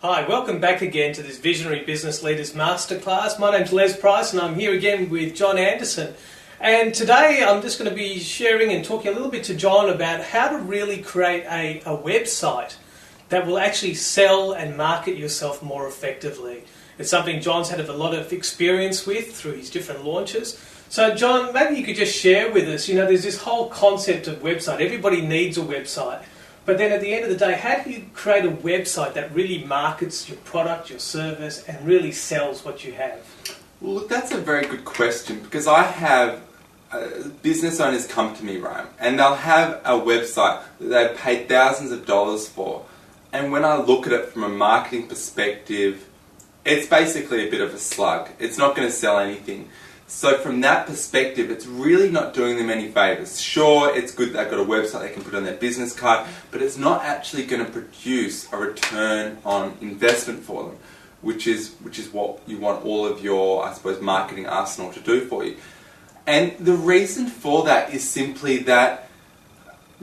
Hi, welcome back again to this Visionary Business Leaders Masterclass. My name's Les Price and I'm here again with John Anderson. And today I'm just going to be sharing and talking a little bit to John about how to really create a website that will actually sell and market yourself more effectively. It's something John's had a lot of experience with through his different launches. So John, maybe you could just share with us, there's this whole concept of website. Everybody needs a website. But then at the end of the day, how do you create a website that really markets your product, your service, and really sells what you have? Well, look, that's a very good question, because I have business owners come to me, right, and they'll have a website that they've paid thousands of dollars for. And when I look at it from a marketing perspective, it's basically a bit of a slug. It's not going to sell anything. So from that perspective, it's really not doing them any favours. Sure, it's good they've got a website they can put on their business card, but it's not actually going to produce a return on investment for them, which is what you want all of your, I suppose, marketing arsenal to do for you. And the reason for that is simply that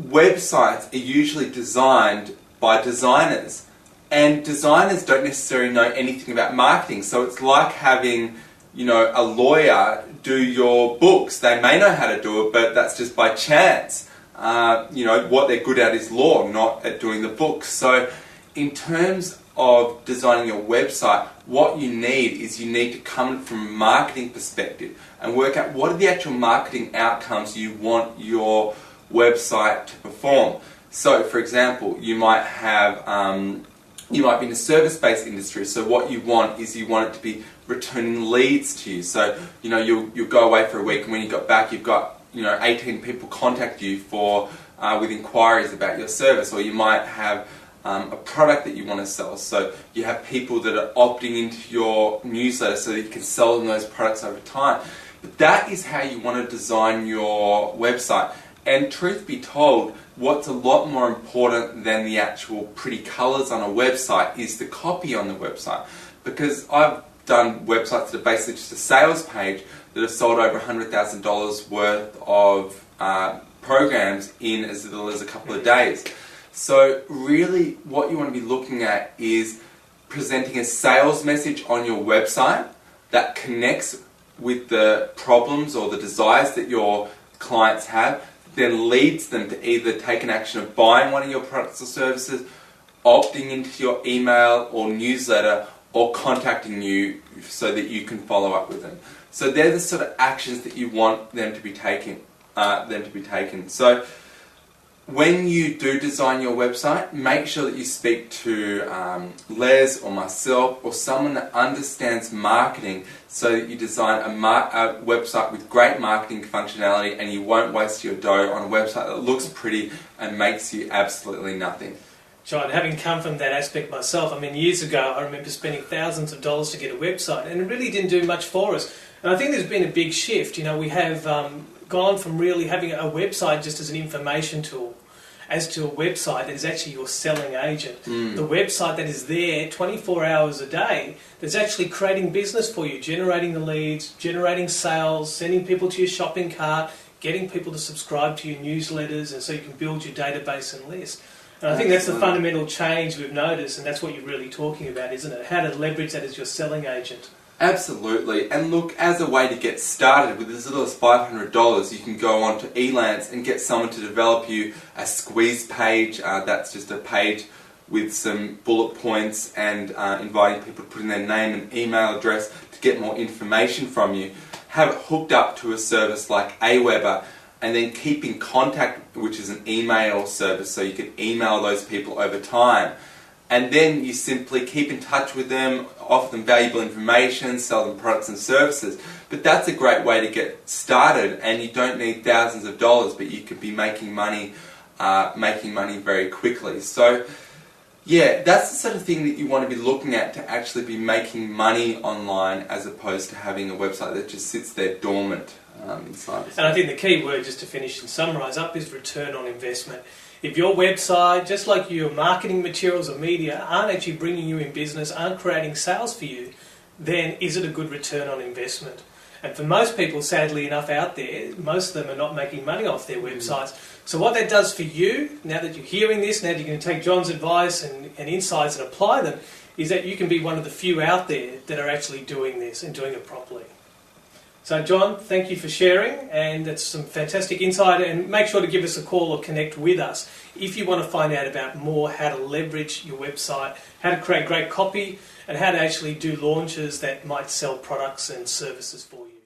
websites are usually designed by designers, and designers don't necessarily know anything about marketing. So it's like having a lawyer do your books. They may know how to do it, but that's just by chance. What they're good at is law, not at doing the books. So in terms of designing your website, what you need to come from a marketing perspective and work out what are the actual marketing outcomes you want your website to perform. So for example, you might be in a service-based industry, so what you want it to be returning leads to you. So, you'll go away for a week, and when you got back, you've got, 18 people contact you with inquiries about your service, or you might have a product that you want to sell. So you have people that are opting into your newsletter so that you can sell them those products over time. But that is how you want to design your website. And truth be told, what's a lot more important than the actual pretty colours on a website is the copy on the website. Because I've done websites that are basically just a sales page that have sold over $100,000 worth of programs in as little as a couple of days. So really what you want to be looking at is presenting a sales message on your website that connects with the problems or the desires that your clients have, then leads them to either take an action of buying one of your products or services, opting into your email or newsletter, or contacting you so that you can follow up with them. So they're the sort of actions that you want them to be taking. So when you do design your website, make sure that you speak to Les or myself or someone that understands marketing, so that you design a website with great marketing functionality, and you won't waste your dough on a website that looks pretty and makes you absolutely nothing. John, having come from that aspect myself, years ago I remember spending thousands of dollars to get a website, and it really didn't do much for us. And I think there's been a big shift. We have gone from really having a website just as an information tool, as to a website that is actually your selling agent. The website that is there 24 hours a day, that's actually creating business for you, generating the leads, generating sales, sending people to your shopping cart, getting people to subscribe to your newsletters, and so you can build your database and list. And I think that's the fundamental change we've noticed, and that's what you're really talking about, isn't it? How to leverage that as your selling agent. Absolutely. And look, as a way to get started with as little as $500, you can go on to Elance and get someone to develop you a squeeze page. That's just a page with some bullet points and inviting people to put in their name and email address to get more information from you. Have it hooked up to a service like Aweber, and then keep in contact, which is an email service, so you can email those people over time. And then you simply keep in touch with them, offer them valuable information, sell them products and services. But that's a great way to get started, and you don't need thousands of dollars, but you could be making money very quickly. So yeah, that's the sort of thing that you want to be looking at to actually be making money online, as opposed to having a website that just sits there dormant inside. And I think the key word, just to finish and summarise up, is return on investment. If your website, just like your marketing materials or media, aren't actually bringing you in business, aren't creating sales for you, then is it a good return on investment? And for most people, sadly enough, out there, most of them are not making money off their websites. So what that does for you, now that you're hearing this, now that you're going to take John's advice and insights and apply them, is that you can be one of the few out there that are actually doing this and doing it properly. So John, thank you for sharing, and that's some fantastic insight, and make sure to give us a call or connect with us if you want to find out about more how to leverage your website, how to create great copy, and how to actually do launches that might sell products and services for you.